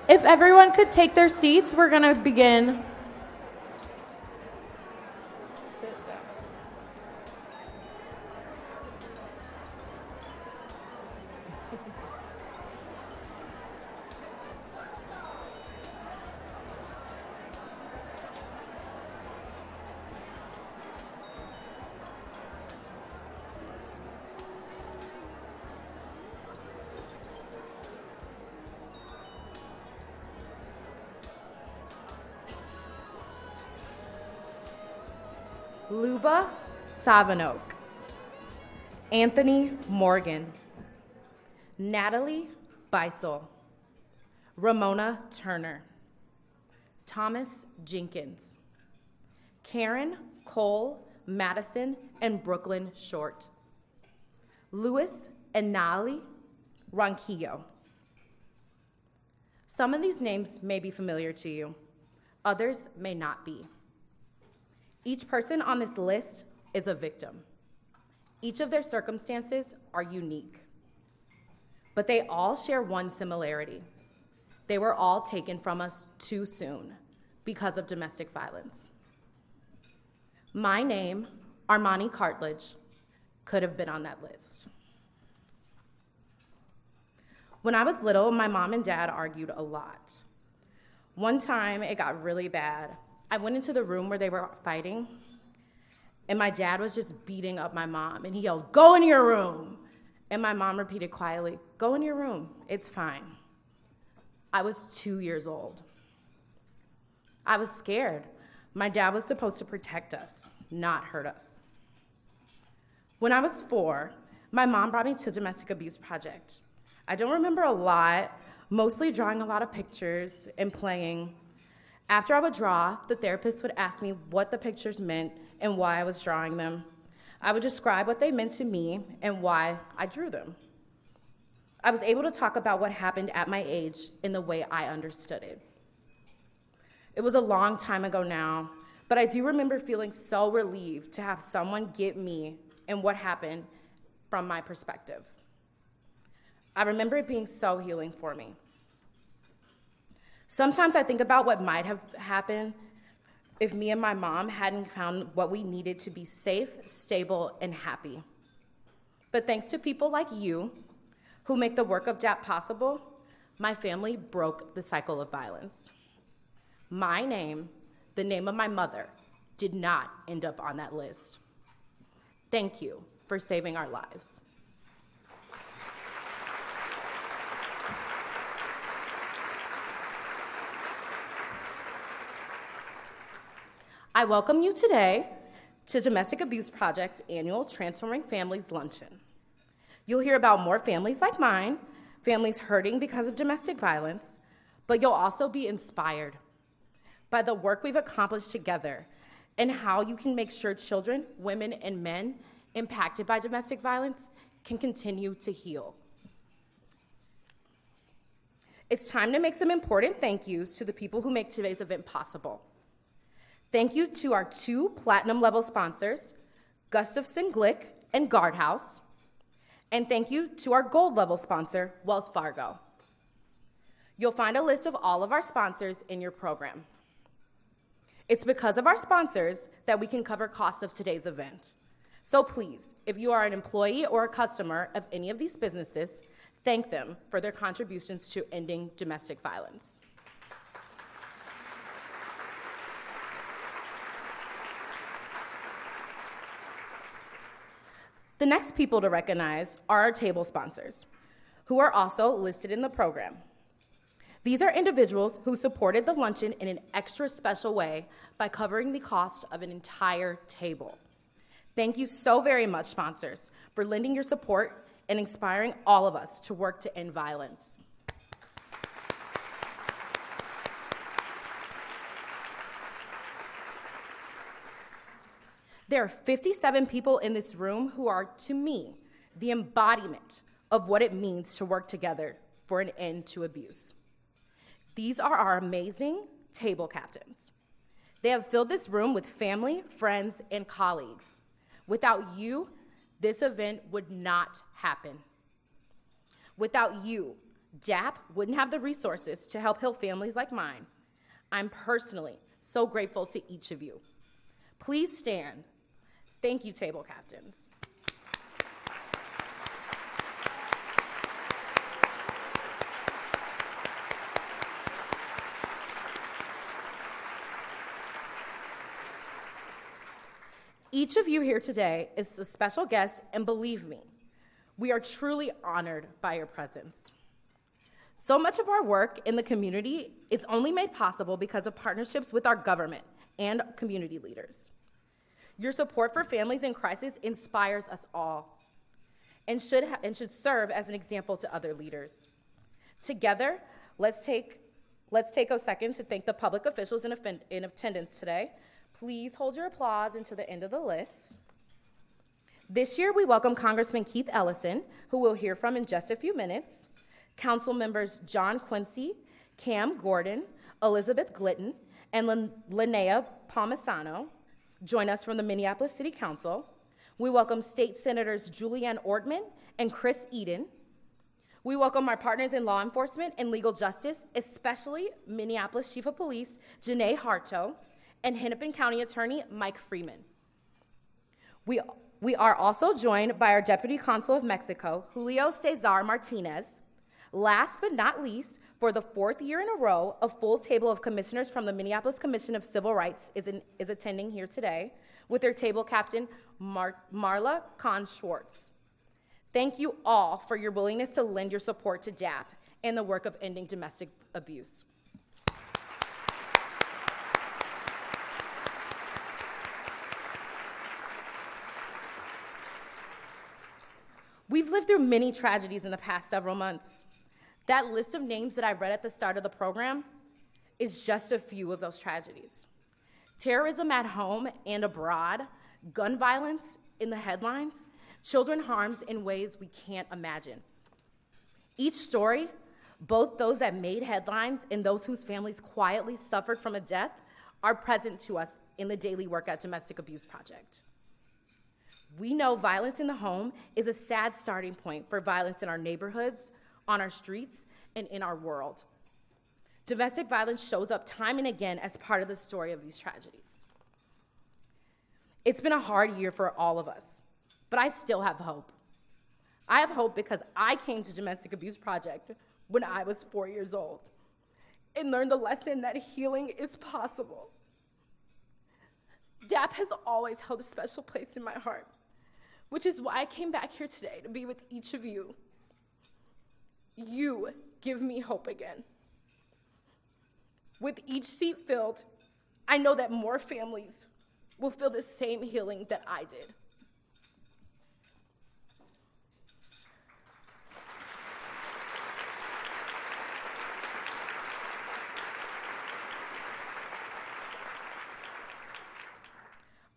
If everyone could take their seats, we're going to begin. Luba Savanoak, Anthony Morgan, Natalie Beisel, Ramona Turner, Thomas Jenkins, Karen Cole Madison and Brooklyn Short, Louis and Nali Ronquillo. Some of these names may be familiar to you, others may not be. Each person on this list is a victim. Each of their circumstances are unique, but they all share one similarity. They were all taken from us too soon because of domestic violence. My name, Armani Cartledge, could have been on that list. When I was little, my mom and dad argued a lot. One time, it got really bad. I went into the room where they were fighting, and my dad was just beating up my mom, and he yelled, "Go in your room!" And my mom repeated quietly, "Go in your room, it's fine." I was 2 years old. I was scared. My dad was supposed to protect us, not hurt us. When I was 4, my mom brought me to Domestic Abuse Project. I don't remember a lot, mostly drawing a lot of pictures and playing. After I would draw, the therapist would ask me what the pictures meant and why I was drawing them. I would describe what they meant to me and why I drew them. I was able to talk about what happened at my age in the way I understood it. It was a long time ago now, but I do remember feeling so relieved to have someone get me and what happened from my perspective. I remember it being so healing for me. Sometimes I think about what might have happened if me and my mom hadn't found what we needed to be safe, stable, and happy. But thanks to people like you, who make the work of DAP possible, my family broke the cycle of violence. My name, the name of my mother, did not end up on that list. Thank you for saving our lives. I welcome you today to Domestic Abuse Project's annual Transforming Families Luncheon. You'll hear about more families like mine, families hurting because of domestic violence, but you'll also be inspired by the work we've accomplished together and how you can make sure children, women, and men impacted by domestic violence can continue to heal. It's time to make some important thank yous to the people who make today's event possible. Thank you to our 2 platinum level sponsors, Gustafson Glick and Guardhouse, and thank you to our gold level sponsor, Wells Fargo. You'll find a list of all of our sponsors in your program. It's because of our sponsors that we can cover costs of today's event. So please, if you are an employee or a customer of any of these businesses, thank them for their contributions to ending domestic violence. The next people to recognize are our table sponsors, who are also listed in the program. These are individuals who supported the luncheon in an extra special way by covering the cost of an entire table. Thank you so very much, sponsors, for lending your support and inspiring all of us to work to end violence. There are 57 people in this room who are, to me, the embodiment of what it means to work together for an end to abuse. These are our amazing table captains. They have filled this room with family, friends, and colleagues. Without you, this event would not happen. Without you, DAP wouldn't have the resources to help heal families like mine. I'm personally so grateful to each of you. Please stand. Thank you, table captains. Each of you here today is a special guest, and believe me, we are truly honored by your presence. So much of our work in the community is only made possible because of partnerships with our government and community leaders. Your support for families in crisis inspires us all and should serve as an example to other leaders. Together, let's take a second to thank the public officials in attendance today. Please hold your applause until the end of the list. This year, we welcome Congressman Keith Ellison, who we'll hear from in just a few minutes, Council members John Quincy, Cam Gordon, Elizabeth Glidden, and Linnea Palmisano join us from the Minneapolis City Council. We welcome State Senators Julianne Ortman and Chris Eden. We welcome our partners in law enforcement and legal justice, especially Minneapolis Chief of Police Janae Harto and Hennepin County Attorney Mike Freeman. We are also joined by our Deputy Consul of Mexico, Julio Cesar Martinez. Last but not least, for the fourth year in a row, a full table of commissioners from the Minneapolis Commission of Civil Rights is attending here today with their table captain, Marla Kahn-Schwartz. Thank you all for your willingness to lend your support to DAP and the work of ending domestic abuse. We've lived through many tragedies in the past several months. That list of names that I read at the start of the program is just a few of those tragedies. Terrorism at home and abroad, gun violence in the headlines, children harmed in ways we can't imagine. Each story, both those that made headlines and those whose families quietly suffered from a death, are present to us in the daily work at Domestic Abuse Project. We know violence in the home is a sad starting point for violence in our neighborhoods, on our streets, and in our world. Domestic violence shows up time and again as part of the story of these tragedies. It's been a hard year for all of us, but I still have hope. I have hope because I came to Domestic Abuse Project when I was 4 years old and learned the lesson that healing is possible. DAP has always held a special place in my heart, which is why I came back here today to be with each of you. You give me hope again. With each seat filled, I know that more families will feel the same healing that I did.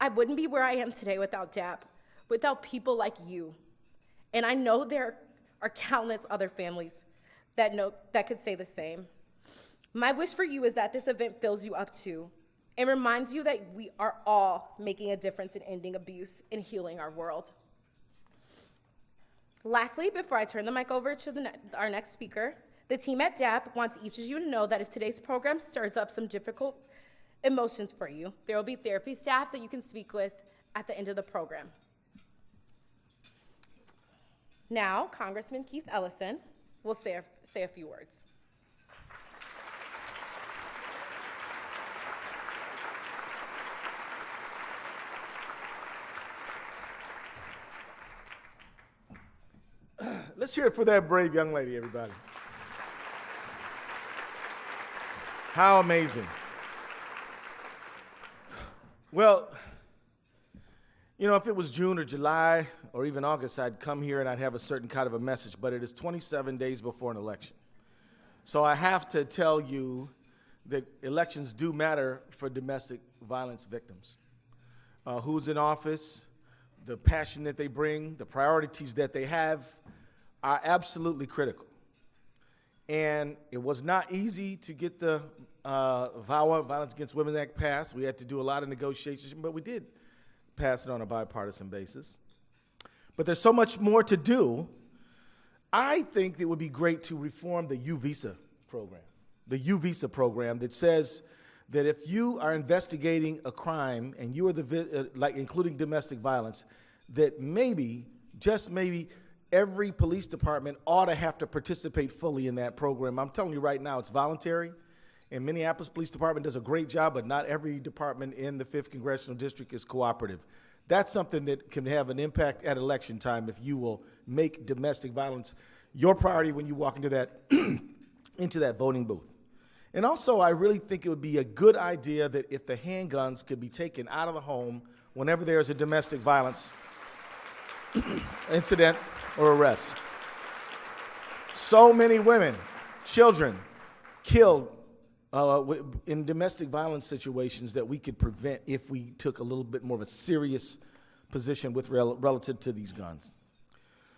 I wouldn't be where I am today without DAP, without people like you. And I know there are countless other families that could say the same. My wish for you is that this event fills you up too and reminds you that we are all making a difference in ending abuse and healing our world. Lastly, before I turn the mic over to our next speaker, the team at DAP wants each of you to know that if today's program stirs up some difficult emotions for you, there will be therapy staff that you can speak with at the end of the program. Now, Congressman Keith Ellison will say a few words. Let's hear it for that brave young lady, everybody. How amazing. Well, you know, if it was June or July or even August, I'd come here and I'd have a certain kind of a message, but it is 27 days before an election. So I have to tell you that elections do matter for domestic violence victims. Who's in office, the passion that they bring, the priorities that they have are absolutely critical. And it was not easy to get the Violence Against Women Act passed. We had to do a lot of negotiations, but we did pass it on a bipartisan basis. But there's so much more to do. I think it would be great to reform the U-Visa program. The U-Visa program that says that if you are investigating a crime and you are like including domestic violence, that maybe, just maybe, every police department ought to have to participate fully in that program. I'm telling you right now, it's voluntary. And Minneapolis Police Department does a great job, but not every department in the 5th Congressional District is cooperative. That's something that can have an impact at election time if you will make domestic violence your priority when you walk into that, into that voting booth. And also, I really think it would be a good idea that if the handguns could be taken out of the home whenever there's a domestic violence incident or arrest. So many women, children, killed in domestic violence situations that we could prevent if we took a little bit more of a serious position with relative to these guns.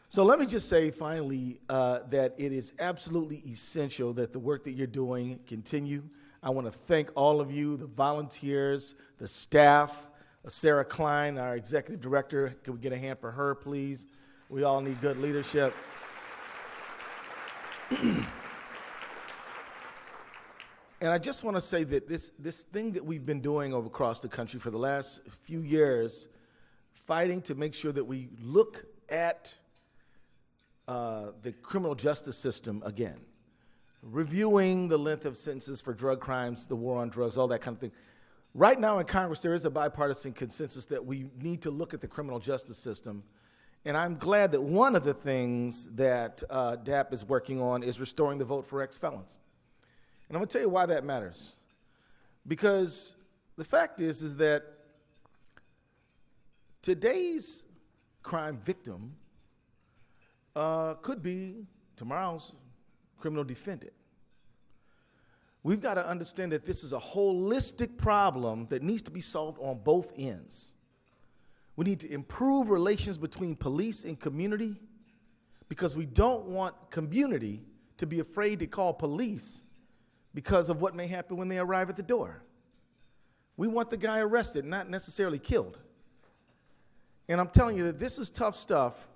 So let me just say finally that it is absolutely essential that the work that you're doing continue. I want to thank all of you, the volunteers, the staff, Sarah Klein, our executive director. Can we get a hand for her, please? We all need good leadership. And I just want to say that this thing that we've been doing over across the country for the last few years, fighting to make sure that we look at the criminal justice system again, reviewing the length of sentences for drug crimes, the war on drugs, all that kind of thing. Right now in Congress, there is a bipartisan consensus that we need to look at the criminal justice system. And I'm glad that one of the things that DAP is working on is restoring the vote for ex-felons. And I'm going to tell you why that matters. Because the fact is that today's crime victim could be tomorrow's criminal defendant. We've got to understand that this is a holistic problem that needs to be solved on both ends. We need to improve relations between police and community because we don't want community to be afraid to call police because of what may happen when they arrive at the door. We want the guy arrested, not necessarily killed. And I'm telling you that this is tough stuff,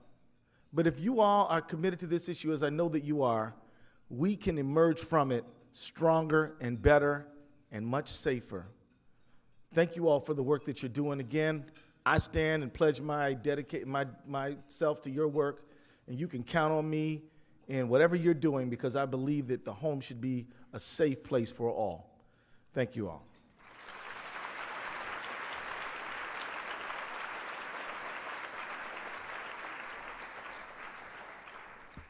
but if you all are committed to this issue, as I know that you are, we can emerge from it stronger and better and much safer. Thank you all for the work that you're doing. Again, I stand and pledge myself to your work, and you can count on me in whatever you're doing because I believe that the home should be a safe place for all. Thank you all.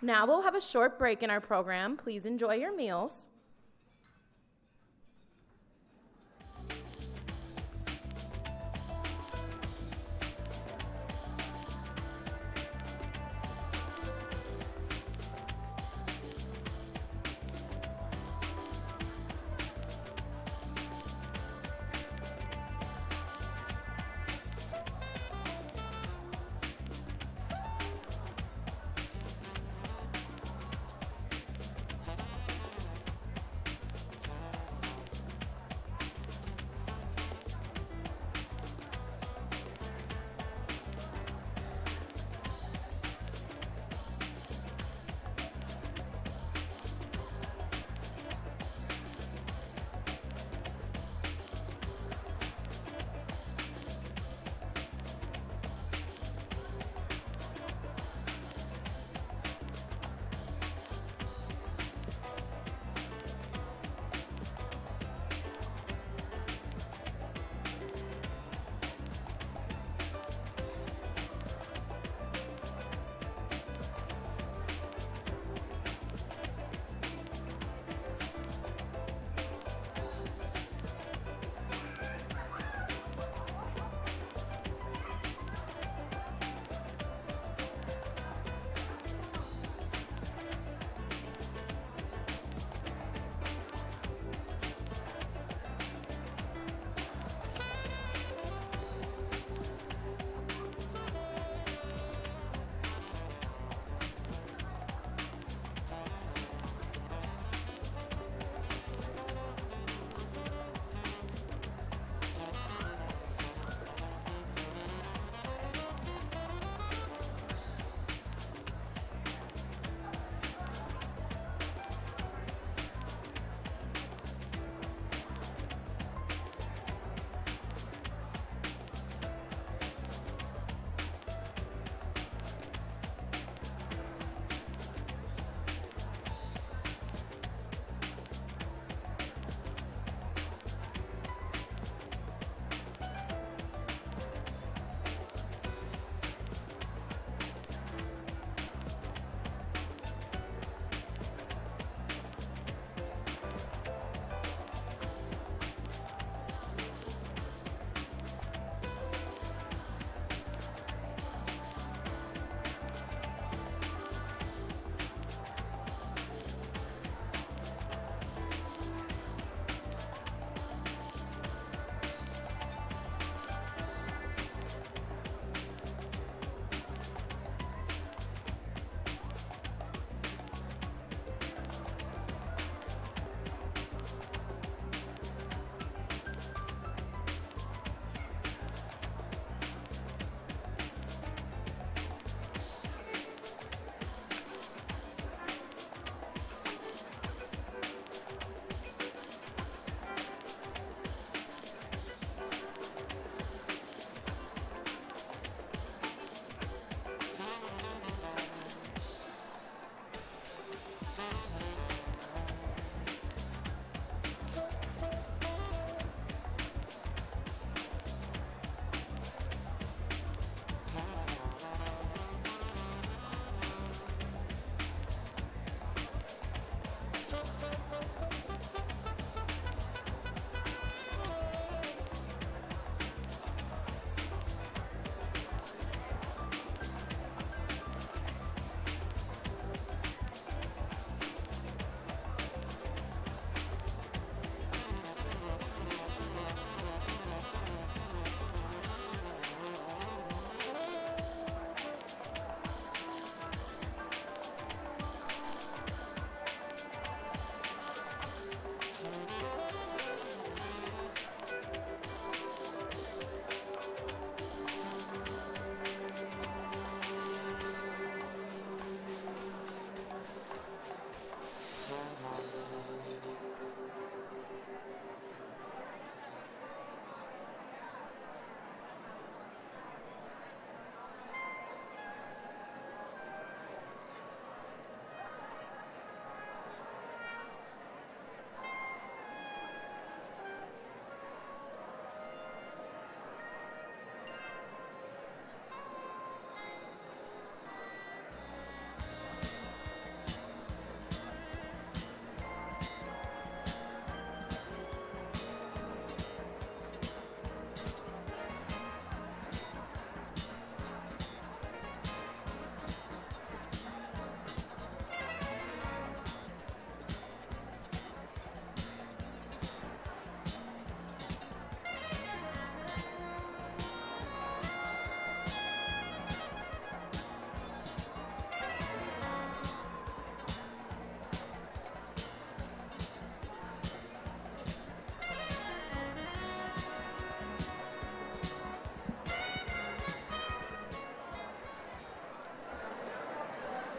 Now we'll have a short break in our program. Please enjoy your meals.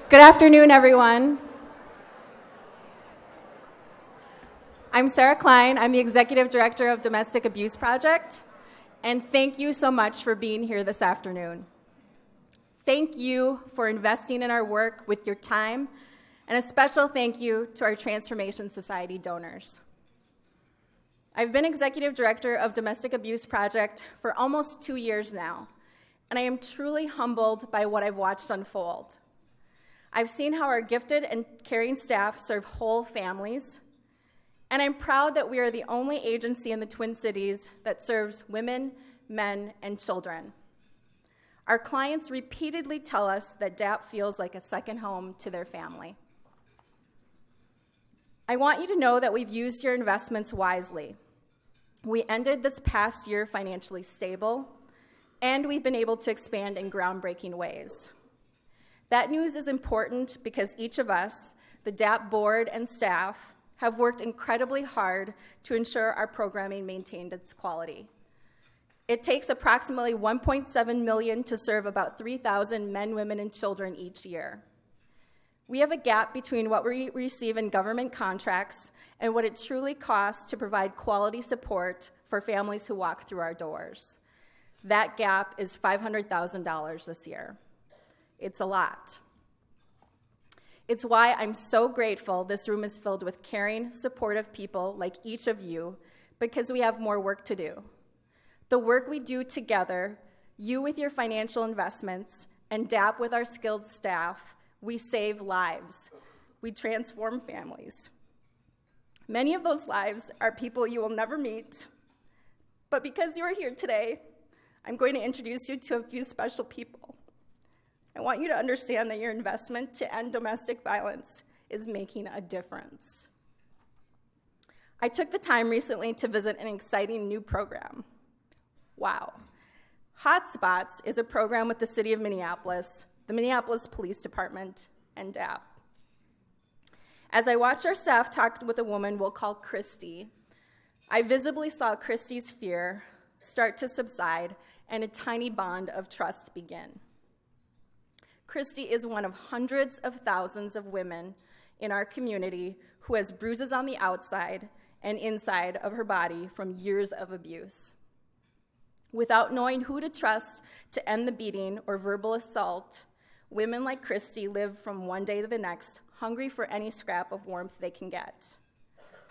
Good afternoon, everyone. I'm Sarah Klein. I'm the Executive Director of Domestic Abuse Project, and thank you so much for being here this afternoon. Thank you for investing in our work with your time, and a special thank you to our Transformation Society donors. I've been Executive Director of Domestic Abuse Project for almost 2 years now, and I am truly humbled by what I've watched unfold. I've seen how our gifted and caring staff serve whole families, and I'm proud that we are the only agency in the Twin Cities that serves women, men, and children. Our clients repeatedly tell us that DAP feels like a second home to their family. I want you to know that we've used your investments wisely. We ended this past year financially stable, and we've been able to expand in groundbreaking ways. That news is important because each of us, the DAP board and staff, have worked incredibly hard to ensure our programming maintained its quality. It takes approximately $1.7 million to serve about 3,000 men, women, and children each year. We have a gap between what we receive in government contracts and what it truly costs to provide quality support for families who walk through our doors. That gap is $500,000 this year. It's a lot. It's why I'm so grateful this room is filled with caring, supportive people like each of you, because we have more work to do. The work we do together, you with your financial investments, and DAP with our skilled staff, we save lives. We transform families. Many of those lives are people you will never meet, but because you are here today, I'm going to introduce you to a few special people. I want you to understand that your investment to end domestic violence is making a difference. I took the time recently to visit an exciting new program. Wow. Hotspots is a program with the City of Minneapolis, the Minneapolis Police Department, and DAP. As I watched our staff talk with a woman we'll call Christy, I visibly saw Christy's fear start to subside and a tiny bond of trust begin. Christy is one of hundreds of thousands of women in our community who has bruises on the outside and inside of her body from years of abuse. Without knowing who to trust to end the beating or verbal assault, women like Christy live from one day to the next, hungry for any scrap of warmth they can get.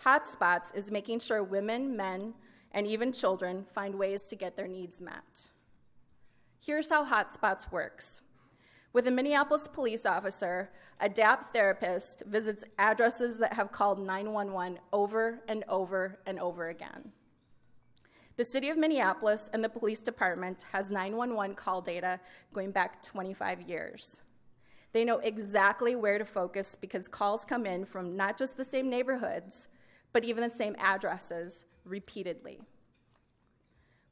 Hotspots is making sure women, men, and even children find ways to get their needs met. Here's how Hotspots works. With a Minneapolis police officer, a DAP therapist visits addresses that have called 911 over and over and over again. The City of Minneapolis and the police department has 911 call data going back 25 years. They know exactly where to focus because calls come in from not just the same neighborhoods, but even the same addresses repeatedly.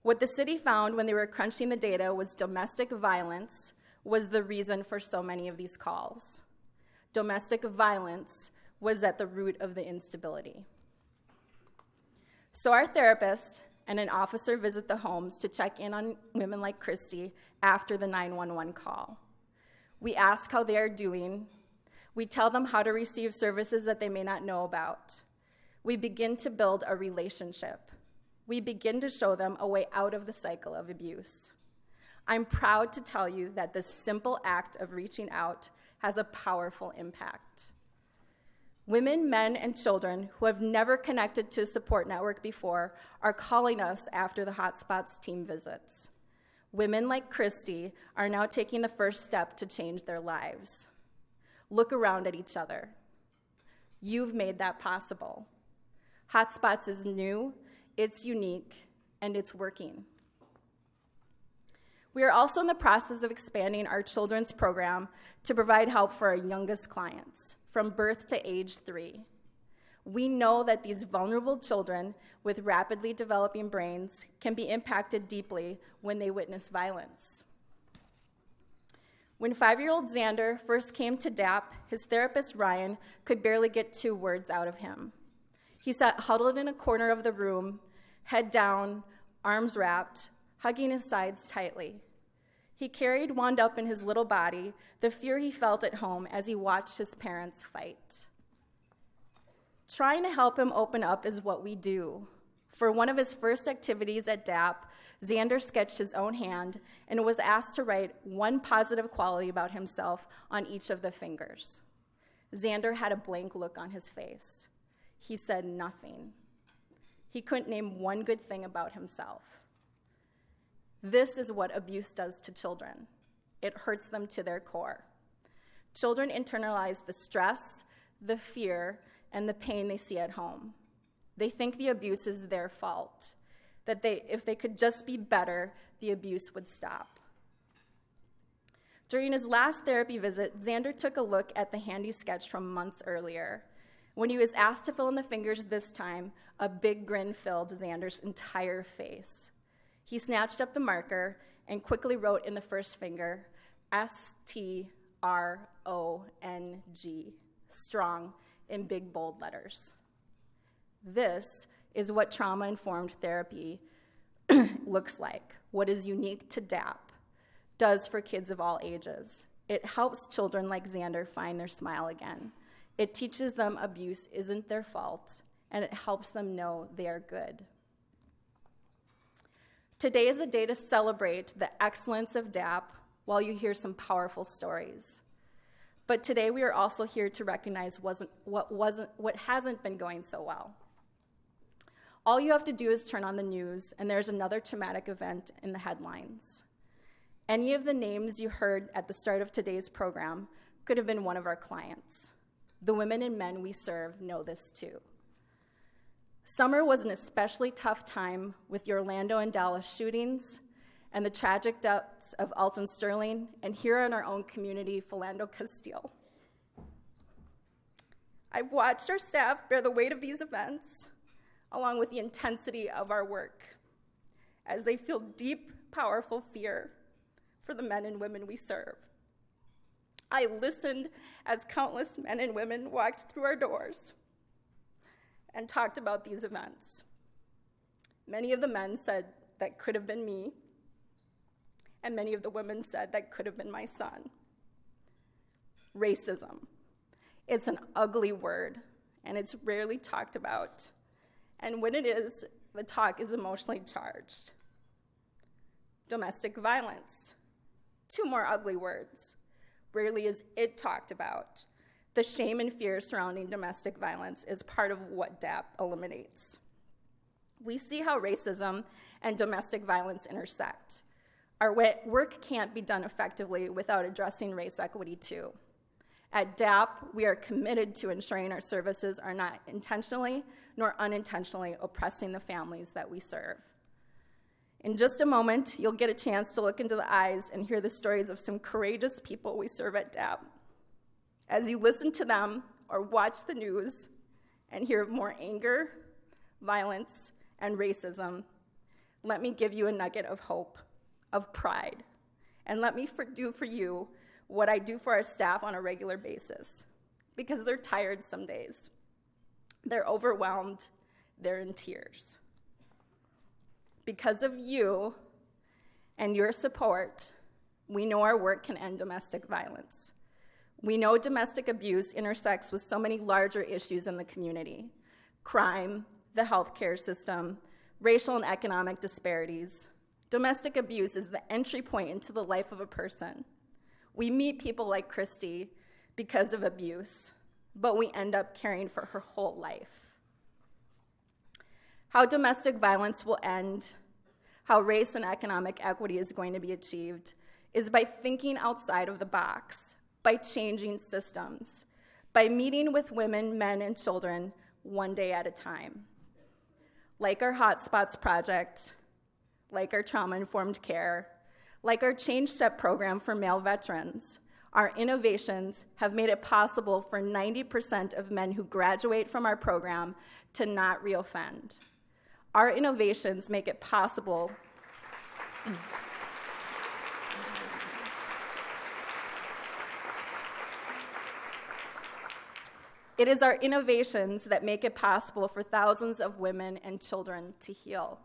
What the city found when they were crunching the data was domestic violence was the reason for so many of these calls. Domestic violence was at the root of the instability. So our therapist and an officer visit the homes to check in on women like Christy after the 911 call. We ask how they are doing. We tell them how to receive services that they may not know about. We begin to build a relationship. We begin to show them a way out of the cycle of abuse. I'm proud to tell you that this simple act of reaching out has a powerful impact. Women, men, and children who have never connected to a support network before are calling us after the Hotspots team visits. Women like Christy are now taking the first step to change their lives. Look around at each other. You've made that possible. Hotspots is new, it's unique, and it's working. We are also in the process of expanding our children's program to provide help for our youngest clients, from birth to age 3. We know that these vulnerable children with rapidly developing brains can be impacted deeply when they witness violence. When 5-year-old Xander first came to DAP, his therapist Ryan could barely get 2 words out of him. He sat huddled in a corner of the room, head down, arms wrapped, hugging his sides tightly. He carried wound up in his little body the fear he felt at home as he watched his parents fight. Trying to help him open up is what we do. For one of his first activities at DAP, Xander sketched his own hand and was asked to write one positive quality about himself on each of the fingers. Xander had a blank look on his face. He said nothing. He couldn't name one good thing about himself. This is what abuse does to children. It hurts them to their core. Children internalize the stress, the fear, and the pain they see at home. They think the abuse is their fault, that if they could just be better, the abuse would stop. During his last therapy visit, Xander took a look at the handy sketch from months earlier. When he was asked to fill in the fingers this time, a big grin filled Xander's entire face. He snatched up the marker and quickly wrote in the first finger, S-T-R-O-N-G, strong, in big bold letters. This is what trauma-informed therapy looks like, what is unique to DAP, does for kids of all ages. It helps children like Xander find their smile again. It teaches them abuse isn't their fault, and it helps them know they are good. Today is a day to celebrate the excellence of DAP while you hear some powerful stories. But today we are also here to recognize what hasn't been going so well. All you have to do is turn on the news, and there's another traumatic event in the headlines. Any of the names you heard at the start of today's program could have been one of our clients. The women and men we serve know this too. Summer was an especially tough time with the Orlando and Dallas shootings and the tragic deaths of Alton Sterling, and here in our own community, Philando Castile. I've watched our staff bear the weight of these events, along with the intensity of our work, as they feel deep, powerful fear for the men and women we serve. I listened as countless men and women walked through our doors and talked about these events. Many of the men said that could have been me, and many of the women said that could have been my son. Racism. It's an ugly word, and it's rarely talked about. And when it is, the talk is emotionally charged. Domestic violence. Two more ugly words. Rarely is it talked about. The shame and fear surrounding domestic violence is part of what DAP eliminates. We see how racism and domestic violence intersect. Our work can't be done effectively without addressing race equity too. At DAP, we are committed to ensuring our services are not intentionally nor unintentionally oppressing the families that we serve. In just a moment, you'll get a chance to look into the eyes and hear the stories of some courageous people we serve at DAP. As you listen to them or watch the news and hear of more anger, violence, and racism, let me give you a nugget of hope, of pride, and let me do for you what I do for our staff on a regular basis, because they're tired some days. They're overwhelmed, they're in tears. Because of you and your support, we know our work can end domestic violence. We know domestic abuse intersects with so many larger issues in the community: crime, the healthcare system, racial and economic disparities. Domestic abuse is the entry point into the life of a person. We meet people like Christy because of abuse, but we end up caring for her whole life. How domestic violence will end, how race and economic equity is going to be achieved, is by thinking outside of the box, by changing systems, by meeting with women, men, and children one day at a time. Like our Hotspots project, like our trauma-informed care, like our Change Step program for male veterans, our innovations have made it possible for 90% of men who graduate from our program to not reoffend. Our innovations make it possible. It is our innovations that make it possible for thousands of women and children to heal.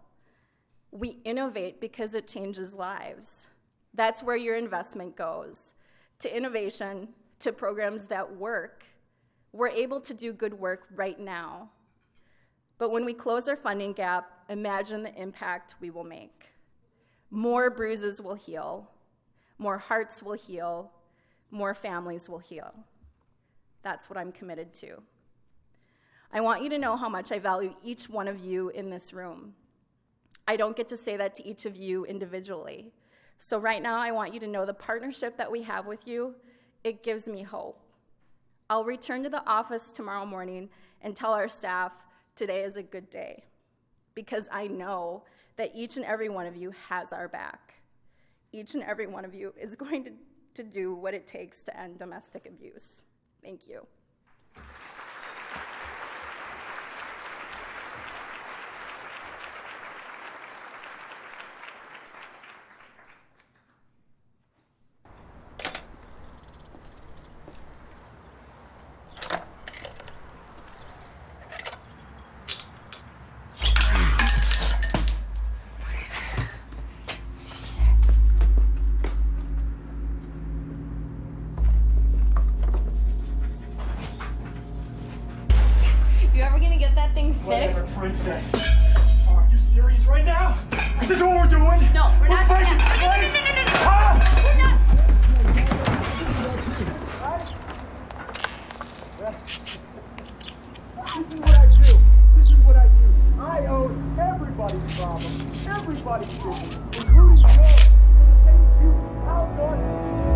We innovate because it changes lives. That's where your investment goes, to innovation, to programs that work. We're able to do good work right now. But when we close our funding gap, imagine the impact we will make. More bruises will heal, more hearts will heal, more families will heal. That's what I'm committed to. I want you to know how much I value each one of you in this room. I don't get to say that to each of you individually. So right now, I want you to know the partnership that we have with you, it gives me hope. I'll return to the office tomorrow morning and tell our staff today is a good day, because I know that each and every one of you has our back. Each and every one of you is going to do what it takes to end domestic abuse. Thank you. You ever gonna get that thing Whatever, fixed? princess. Are you serious right now? Is this what we're doing? No, we're not doing fighting, that. right? We're not. This is what I do. This is what I do. I own everybody's problem, everybody's business, including yours. For the same as you, how narcissistic.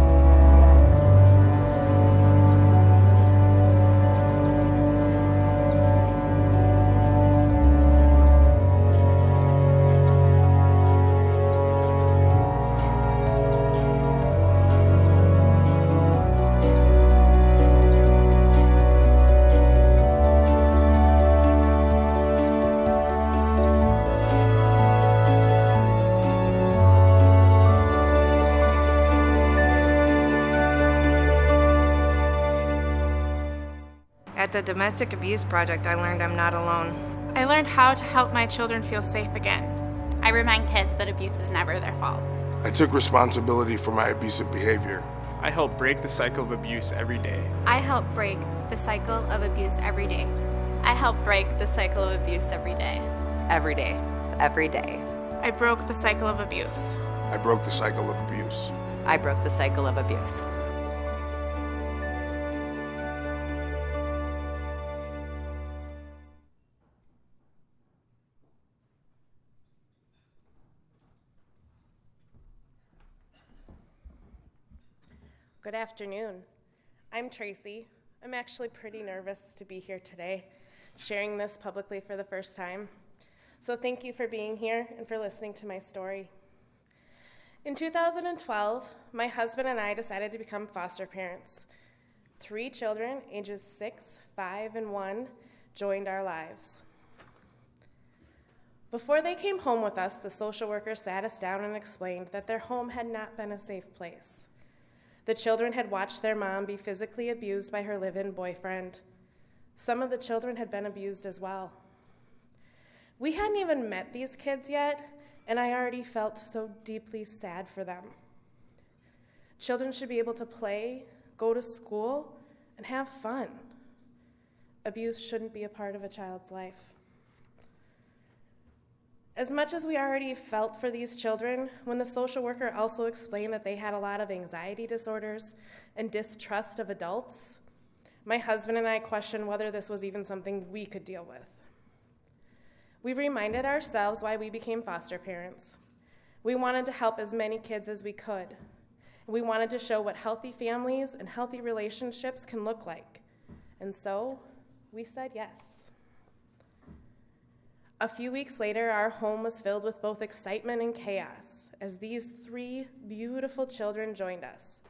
At the Domestic Abuse Project, I learned I'm not alone. I learned how to help my children feel safe again. I remind kids that abuse is never their fault. I took responsibility for my abusive behavior. I help break the cycle of abuse every day. I help break the cycle of abuse every day. I help break the cycle of abuse every day. Every day. Every day. I broke the cycle of abuse. I broke the cycle of abuse. I broke the cycle of abuse. Good afternoon. I'm Tracy. I'm actually pretty nervous to be here today, sharing this publicly for the first time. So thank you for being here and for listening to my story. In 2012, my husband and I decided to become foster parents. 3 children, ages 6, 5, and 1, joined our lives. Before they came home with us, the social worker sat us down and explained that their home had not been a safe place. The children had watched their mom be physically abused by her live-in boyfriend. Some of the children had been abused as well. We hadn't even met these kids yet, and I already felt so deeply sad for them. Children should be able to play, go to school, and have fun. Abuse shouldn't be a part of a child's life. As much as we already felt for these children, when the social worker also explained that they had a lot of anxiety disorders and distrust of adults, my husband and I questioned whether this was even something we could deal with. We reminded ourselves why we became foster parents. We wanted to help as many kids as we could. We wanted to show what healthy families and healthy relationships can look like. And so we said yes. A few weeks later, our home was filled with both excitement and chaos as these 3 beautiful children joined us.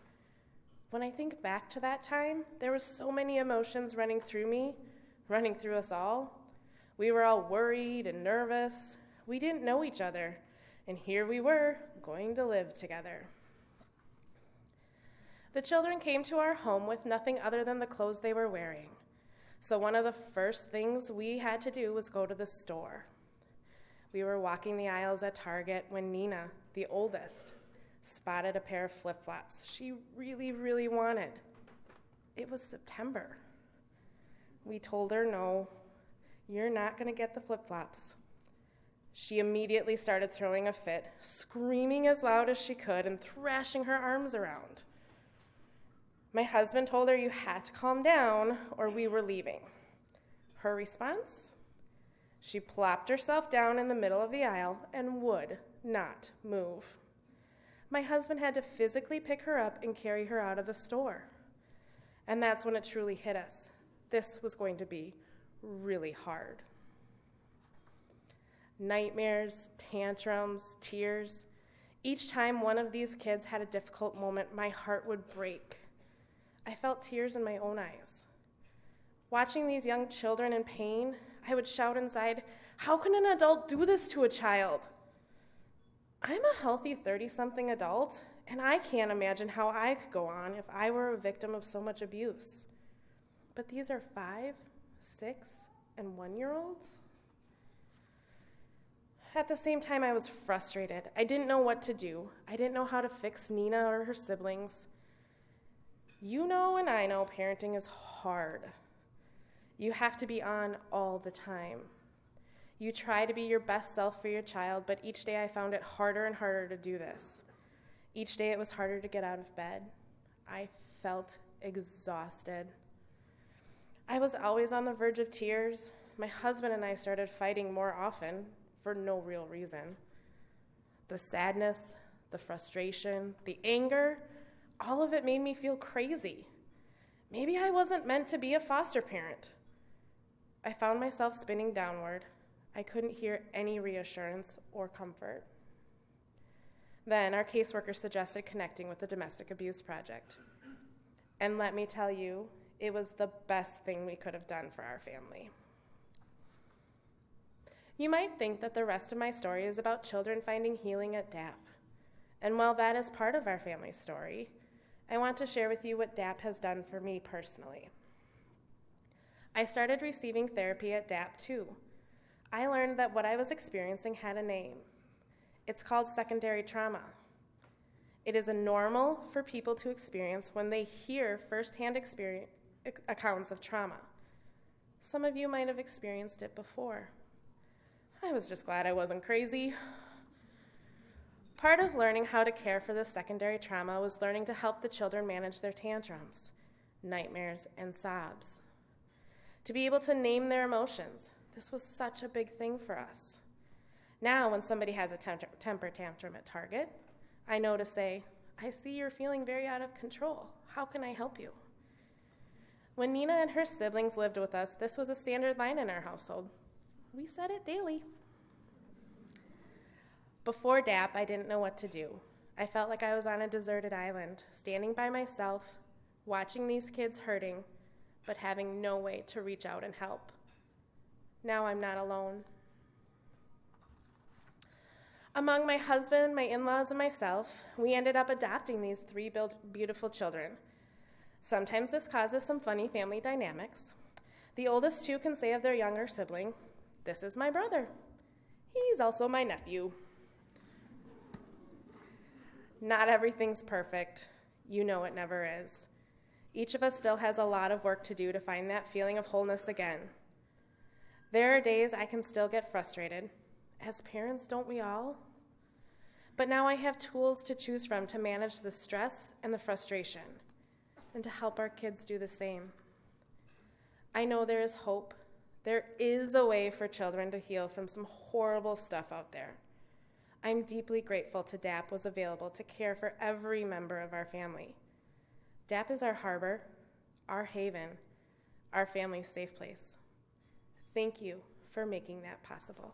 When I think back to that time, there were so many emotions running through me, running through us all. We were all worried and nervous. We didn't know each other, and here we were, going to live together. The children came to our home with nothing other than the clothes they were wearing. So one of the first things we had to do was go to the store. We were walking the aisles at Target when Nina, the oldest, spotted a pair of flip-flops she really, really wanted. It was September. We told her, no, you're not going to get the flip-flops. She immediately started throwing a fit, screaming as loud as she could and thrashing her arms around. My husband told her, you had to calm down or we were leaving. Her response? She plopped herself down in the middle of the aisle and would not move. My husband had to physically pick her up and carry her out of the store. And that's when it truly hit us. This was going to be really hard. Nightmares, tantrums, tears. Each time one of these kids had a difficult moment, my heart would break. I felt tears in my own eyes. Watching these young children in pain, I would shout inside, how can an adult do this to a child? I'm a healthy 30-something adult, and I can't imagine how I could go on if I were a victim of so much abuse. But these are 5, 6, and 1-year-olds? At the same time, I was frustrated. I didn't know what to do. I didn't know how to fix Nina or her siblings. You know and I know parenting is hard. You have to be on all the time. You try to be your best self for your child, but each day I found it harder and harder to do this. Each day it was harder to get out of bed. I felt exhausted. I was always on the verge of tears. My husband and I started fighting more often for no real reason. The sadness, the frustration, the anger, all of it made me feel crazy. Maybe I wasn't meant to be a foster parent. I found myself spinning downward. I couldn't hear any reassurance or comfort. Then our caseworker suggested connecting with the Domestic Abuse Project. And let me tell you, it was the best thing we could have done for our family. You might think that the rest of my story is about children finding healing at DAP. And while that is part of our family's story, I want to share with you what DAP has done for me personally. I started receiving therapy at DAP too. I learned that what I was experiencing had a name. It's called secondary trauma. It is a normal for people to experience when they hear firsthand accounts of trauma. Some of you might have experienced it before. I was just glad I wasn't crazy. Part of learning how to care for this secondary trauma was learning to help the children manage their tantrums, nightmares, and sobs. To be able to name their emotions. This was such a big thing for us. Now, when somebody has a temper tantrum at Target, I know to say, I see you're feeling very out of control. How can I help you? When Nina and her siblings lived with us, this was a standard line in our household. We said it daily. Before DAP, I didn't know what to do. I felt like I was on a deserted island, standing by myself, watching these kids hurting, but having no way to reach out and help. Now I'm not alone. Among my husband, my in-laws, and myself, we ended up adopting these 3 beautiful children. Sometimes this causes some funny family dynamics. The oldest 2 can say of their younger sibling, "This is my brother. He's also my nephew." Not everything's perfect. You know it never is. Each of us still has a lot of work to do to find that feeling of wholeness again. There are days I can still get frustrated. As parents, don't we all? But now I have tools to choose from to manage the stress and the frustration, and to help our kids do the same. I know there is hope. There is a way for children to heal from some horrible stuff out there. I'm deeply grateful to DAP was available to care for every member of our family. DAP is our harbor, our haven, our family's safe place. Thank you for making that possible.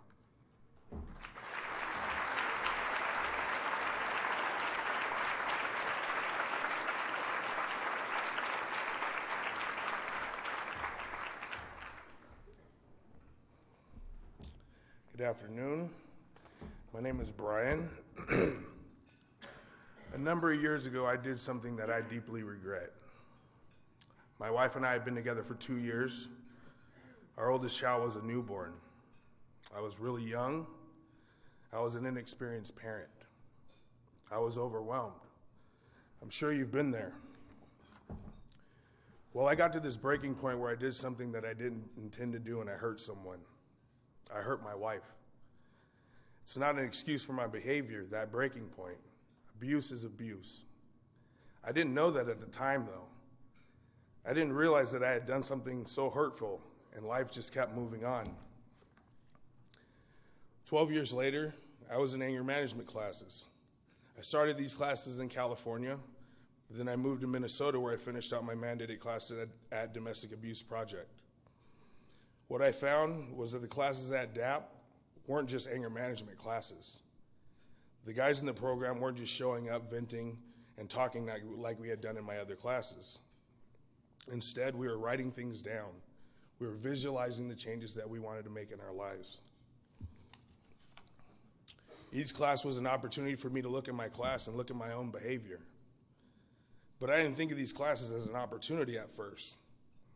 Good afternoon. My name is Brian. A number of years ago, I did something that I deeply regret. My wife and I had been together for 2 years. Our oldest child was a newborn. I was really young. I was an inexperienced parent. I was overwhelmed. I'm sure you've been there. Well, I got to this breaking point where I did something that I didn't intend to do, and I hurt someone. I hurt my wife. It's not an excuse for my behavior, that breaking point. Abuse is abuse. I didn't know that at the time, though. I didn't realize that I had done something so hurtful, and life just kept moving on. 12 years later, I was in anger management classes. I started these classes in California, but then I moved to Minnesota where I finished out my mandated classes at Domestic Abuse Project. What I found was that the classes at DAP weren't just anger management classes. The guys in the program weren't just showing up, venting, and talking like we had done in my other classes. Instead, we were writing things down. We were visualizing the changes that we wanted to make in our lives. Each class was an opportunity for me to look at my class and look at my own behavior. But I didn't think of these classes as an opportunity at first.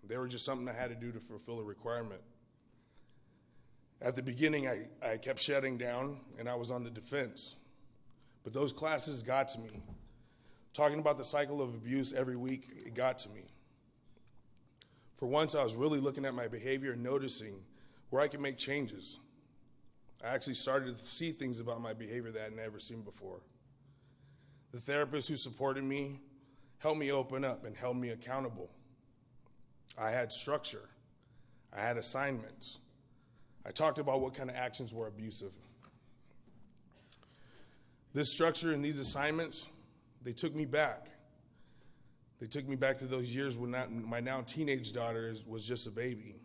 They were just something I had to do to fulfill a requirement. At the beginning, I kept shutting down, and I was on the defense. But those classes got to me. Talking about the cycle of abuse every week, it got to me. For once, I was really looking at my behavior and noticing where I could make changes. I actually started to see things about my behavior that I had never seen before. The therapist who supported me helped me open up and held me accountable. I had structure. I had assignments. I talked about what kind of actions were abusive. This structure and these assignments, they took me back. They took me back to those years when my now teenage daughter was just a baby,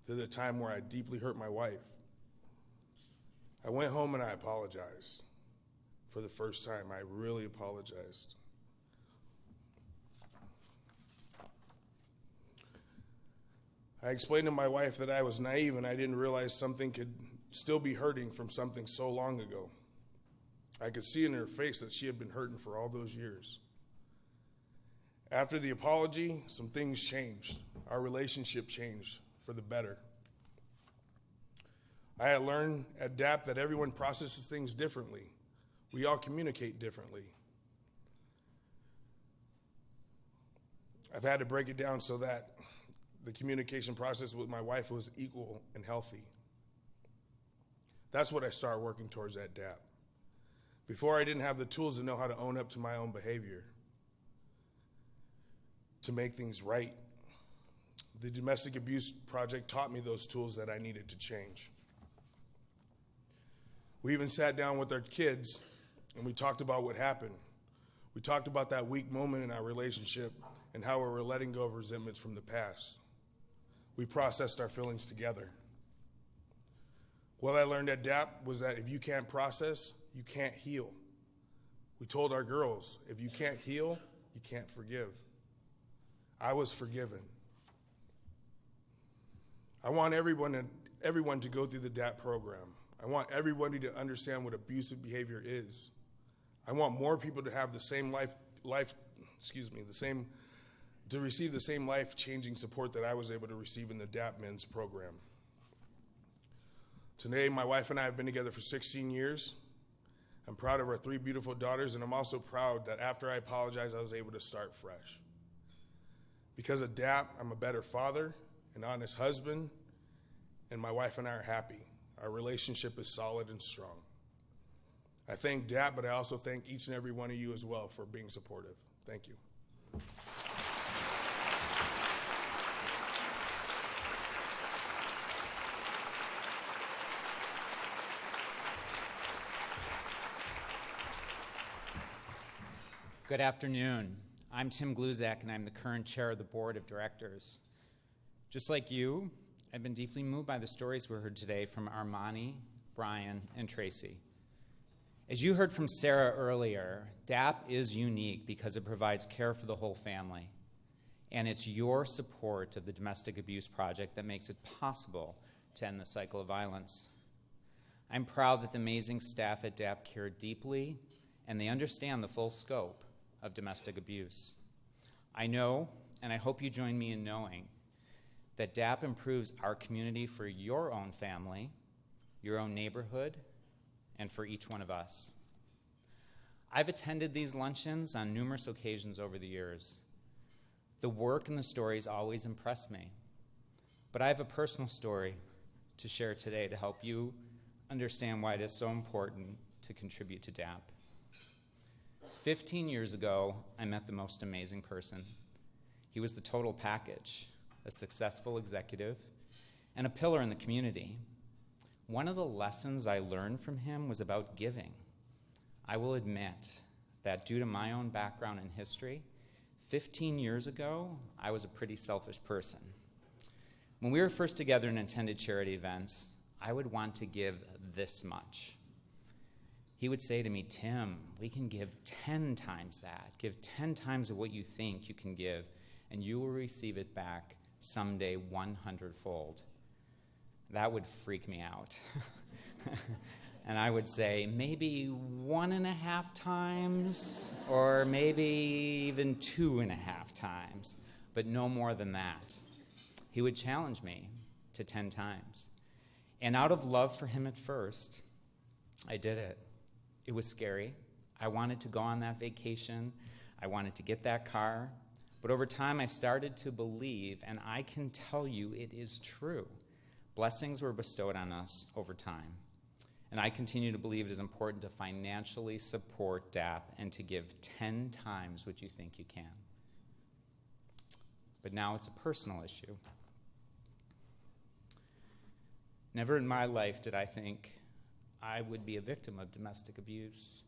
to the time where I deeply hurt my wife. I went home and I apologized. For the first time, I really apologized. I explained to my wife that I was naive and I didn't realize something could still be hurting from something so long ago. I could see in her face that she had been hurting for all those years. After the apology, some things changed. Our relationship changed for the better. I had learned at DAP that everyone processes things differently. We all communicate differently. I've had to break it down so that the communication process with my wife was equal and healthy. That's what I started working towards at DAP. Before, I didn't have the tools to know how to own up to my own behavior, to make things right. The Domestic Abuse Project taught me those tools that I needed to change. We even sat down with our kids and we talked about what happened. We talked about that weak moment in our relationship and how we were letting go of resentments from the past. We processed our feelings together. What I learned at DAP was that if you can't process, you can't heal. We told our girls, if you can't heal, you can't forgive. I was forgiven. I want everyone to go through the DAP program. I want everybody to understand what abusive behavior is. I want more people to have the same to receive the same life-changing support that I was able to receive in the DAP Men's program. Today, my wife and I have been together for 16 years. I'm proud of our 3 beautiful daughters, and I'm also proud that after I apologized, I was able to start fresh. Because of DAP, I'm a better father, an honest husband, and my wife and I are happy. Our relationship is solid and strong. I thank DAP, but I also thank each and every one of you as well for being supportive. Thank you. Good afternoon. I'm Tim Gluzak, and I'm the current chair of the board of directors. Just like you, I've been deeply moved by the stories we heard today from Armani, Brian, and Tracy. As you heard from Sarah earlier, DAP is unique because it provides care for the whole family. And it's your support of the Domestic Abuse Project that makes it possible to end the cycle of violence. I'm proud that the amazing staff at DAP care deeply, and they understand the full scope of domestic abuse. I know, and I hope you join me in knowing, that DAP improves our community for your own family, your own neighborhood, and for each one of us. I've attended these luncheons on numerous occasions over the years. The work and the stories always impress me. But I have a personal story to share today to help you understand why it is so important to contribute to DAP. 15 years ago, I met the most amazing person. He was the total package, a successful executive, and a pillar in the community. One of the lessons I learned from him was about giving. I will admit that due to my own background and history, 15 years ago, I was a pretty selfish person. When we were first together and attended charity events, I would want to give this much. He would say to me, Tim, we can give 10 times that. Give 10 times of what you think you can give, and you will receive it back someday 100-fold. That would freak me out. And I would say, maybe 1.5 times, or maybe even 2.5 times, but no more than that. He would challenge me to 10 times. And out of love for him at first, I did it. It was scary. I wanted to go on that vacation. I wanted to get that car. But over time, I started to believe, and I can tell you it is true. Blessings were bestowed on us over time. And I continue to believe it is important to financially support DAP and to give 10 times what you think you can. But now it's a personal issue. Never in my life did I think I would be a victim of domestic abuse.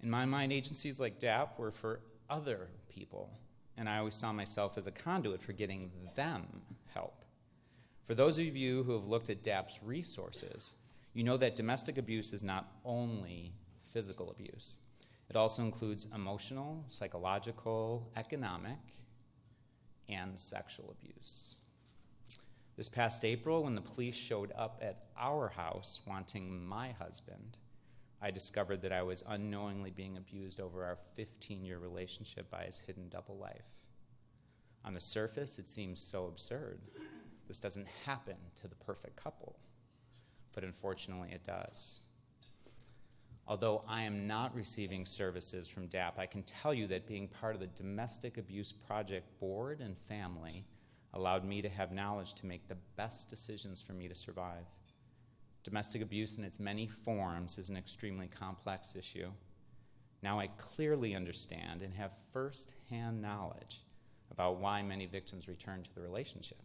In my mind, agencies like DAP were for other people, and I always saw myself as a conduit for getting them help. For those of you who have looked at DAP's resources, you know that domestic abuse is not only physical abuse. It also includes emotional, psychological, economic, and sexual abuse. This past April, when the police showed up at our house wanting my husband, I discovered that I was unknowingly being abused over our 15-year relationship by his hidden double life. On the surface, it seems so absurd. This doesn't happen to the perfect couple, but unfortunately it does. Although I am not receiving services from DAP, I can tell you that being part of the Domestic Abuse Project board and family allowed me to have knowledge to make the best decisions for me to survive. Domestic abuse in its many forms is an extremely complex issue. Now I clearly understand and have first-hand knowledge about why many victims return to the relationship.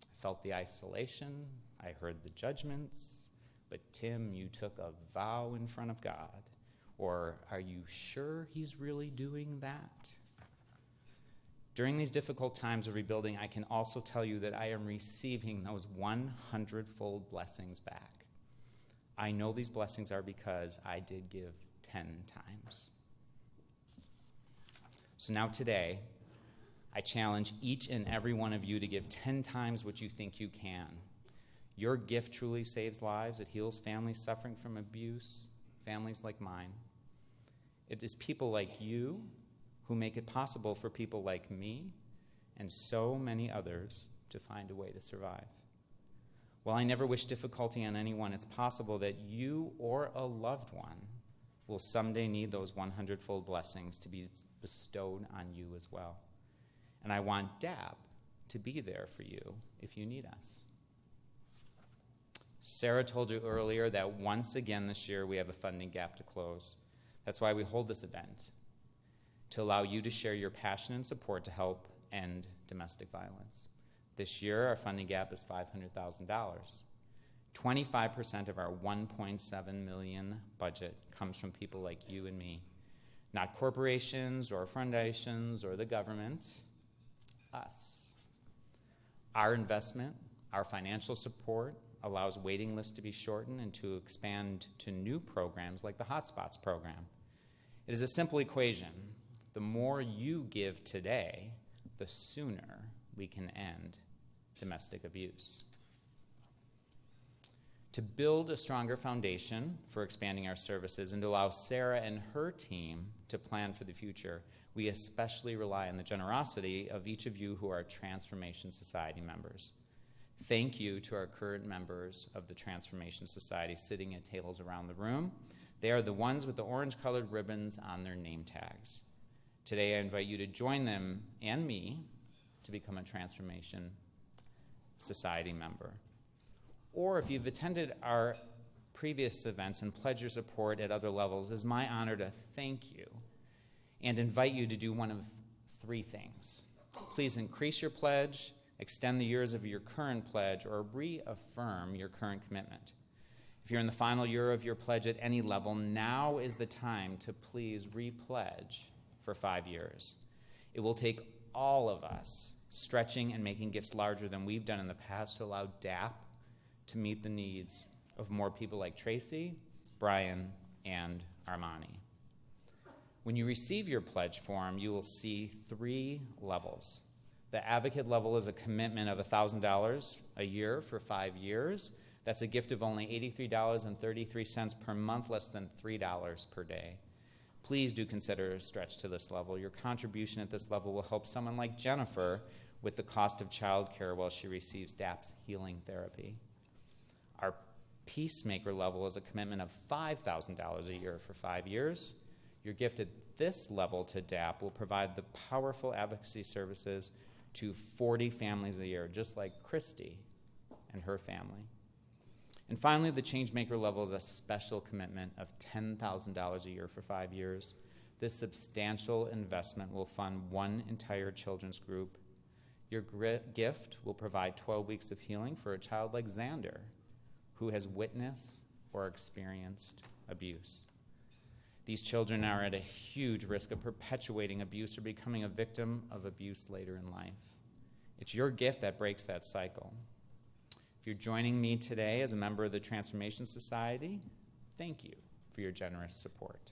I felt the isolation, I heard the judgments, but Tim, you took a vow in front of God. Or are you sure he's really doing that? During these difficult times of rebuilding, I can also tell you that I am receiving those 100-fold blessings back. I know these blessings are because I did give 10 times. So now today, I challenge each and every one of you to give 10 times what you think you can. Your gift truly saves lives. It heals families suffering from abuse, families like mine. It is people like you who make it possible for people like me and so many others to find a way to survive. While I never wish difficulty on anyone, it's possible that you or a loved one will someday need those 100-fold blessings to be bestowed on you as well. And I want DAP to be there for you if you need us. Sarah told you earlier that once again this year we have a funding gap to close. That's why we hold this event, to allow you to share your passion and support to help end domestic violence. This year, our funding gap is $500,000. 25% of our $1.7 million budget comes from people like you and me, not corporations or foundations or the government, us. Our investment, our financial support, allows waiting lists to be shortened and to expand to new programs like the Hotspots program. It is a simple equation. The more you give today, the sooner we can end domestic abuse. To build a stronger foundation for expanding our services and to allow Sarah and her team to plan for the future, we especially rely on the generosity of each of you who are Transformation Society members. Thank you to our current members of the Transformation Society sitting at tables around the room. They are the ones with the orange-colored ribbons on their name tags. Today, I invite you to join them and me to become a Transformation Society member. Or if you've attended our previous events and pledged your support at other levels, it's my honor to thank you and invite you to do one of three things. Please increase your pledge, extend the years of your current pledge, or reaffirm your current commitment. If you're in the final year of your pledge at any level, now is the time to please re-pledge for 5 years. It will take all of us stretching and making gifts larger than we've done in the past to allow DAP to meet the needs of more people like Tracy, Brian, and Armani. When you receive your pledge form, you will see 3 levels. The advocate level is a commitment of $1,000 a year for 5 years. That's a gift of only $83.33 per month, less than $3 per day. Please do consider a stretch to this level. Your contribution at this level will help someone like Jennifer with the cost of childcare while she receives DAP's healing therapy. Our Peacemaker level is a commitment of $5,000 a year for 5 years. Your gift at this level to DAP will provide the powerful advocacy services to 40 families a year, just like Christy and her family. And finally, the Changemaker level is a special commitment of $10,000 a year for 5 years. This substantial investment will fund one entire children's group. Your gift will provide 12 weeks of healing for a child like Xander, who has witnessed or experienced abuse. These children are at a huge risk of perpetuating abuse or becoming a victim of abuse later in life. It's your gift that breaks that cycle. If you're joining me today as a member of the Transformation Society, thank you for your generous support.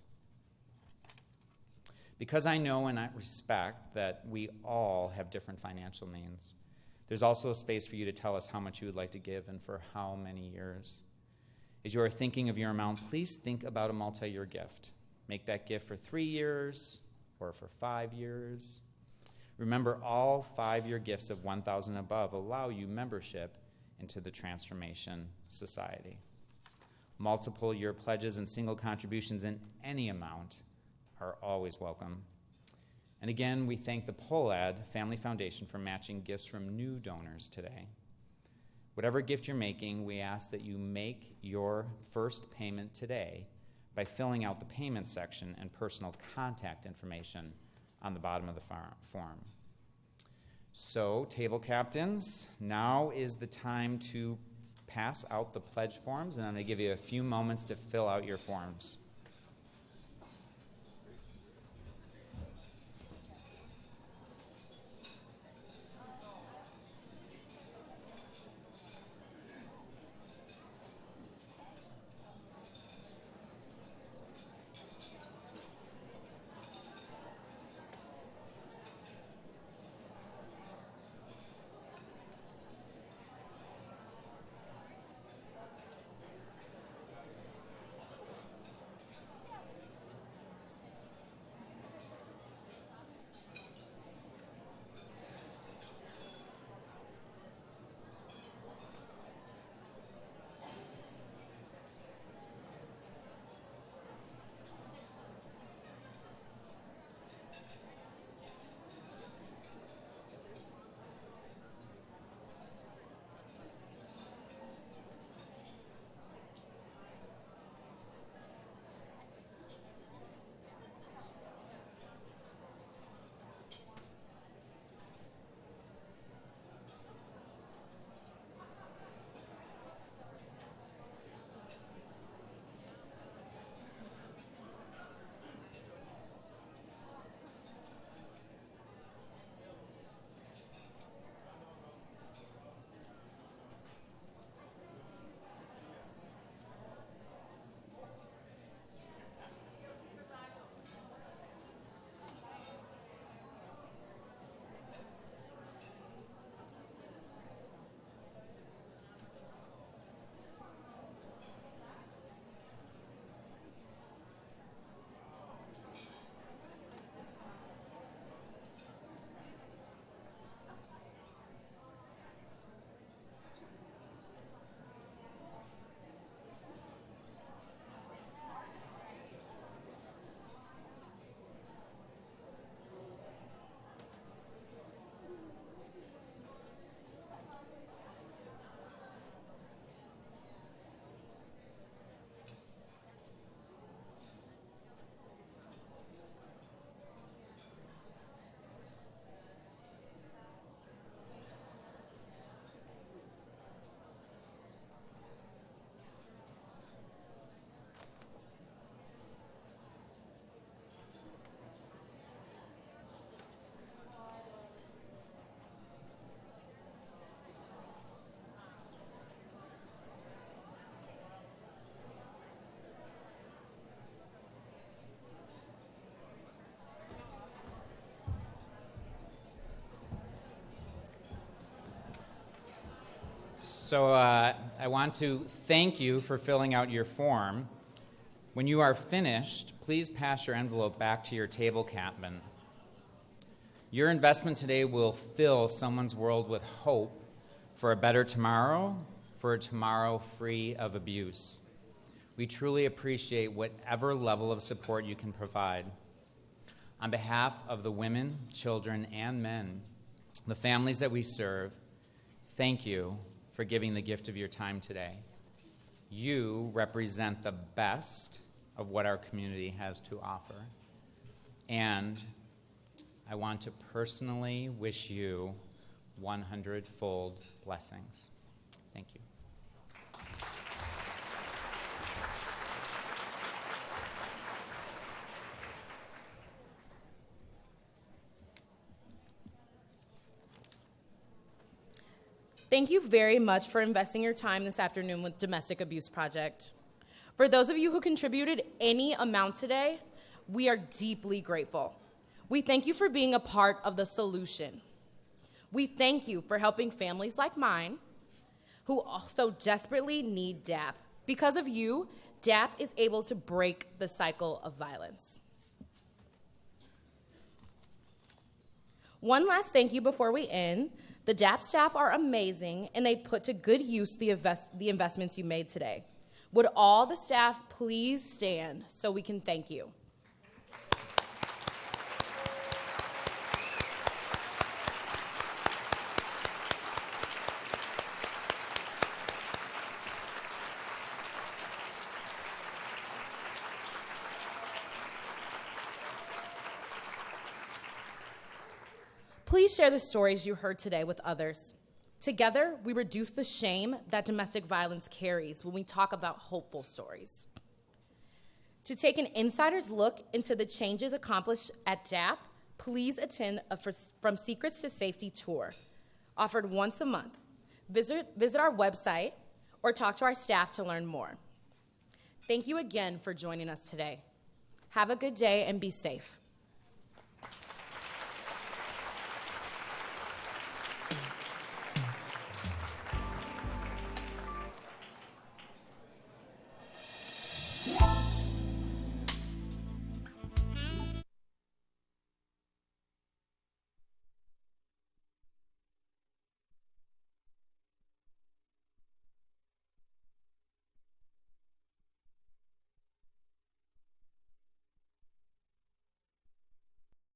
Because I know and I respect that we all have different financial means, there's also a space for you to tell us how much you would like to give and for how many years. As you are thinking of your amount, please think about a multi-year gift. Make that gift for 3 years or for 5 years. Remember, all 5-year gifts of $1,000 and above allow you membership into the Transformation Society. Multiple year pledges and single contributions in any amount are always welcome. And again, we thank the Polad Family Foundation for matching gifts from new donors today. Whatever gift you're making, we ask that you make your first payment today by filling out the payment section and personal contact information on the bottom of the form. So, table captains, now is the time to pass out the pledge forms, and I'm going to give you a few moments to fill out your forms. So I want to thank you for filling out your form. When you are finished, please pass your envelope back to your table captain. Your investment today will fill someone's world with hope for a better tomorrow, for a tomorrow free of abuse. We truly appreciate whatever level of support you can provide. On behalf of the women, children, and men, the families that we serve, thank you for giving the gift of your time today. You represent the best of what our community has to offer. And I want to personally wish you 100-fold blessings. Thank you. Thank you very much for investing your time this afternoon with Domestic Abuse Project. For those of you who contributed any amount today, we are deeply grateful. We thank you for being a part of the solution. We thank you for helping families like mine who also desperately need DAP. Because of you, DAP is able to break the cycle of violence. One last thank you before we end. The DAP staff are amazing, and they put to good use the investments you made today. Would all the staff please stand so we can thank you? Please share the stories you heard today with others. Together, we reduce the shame that domestic violence carries when we talk about hopeful stories. To take an insider's look into the changes accomplished at DAP, please attend a From Secrets to Safety tour, offered once a month. Visit our website or talk to our staff to learn more. Thank you again for joining us today. Have a good day and be safe.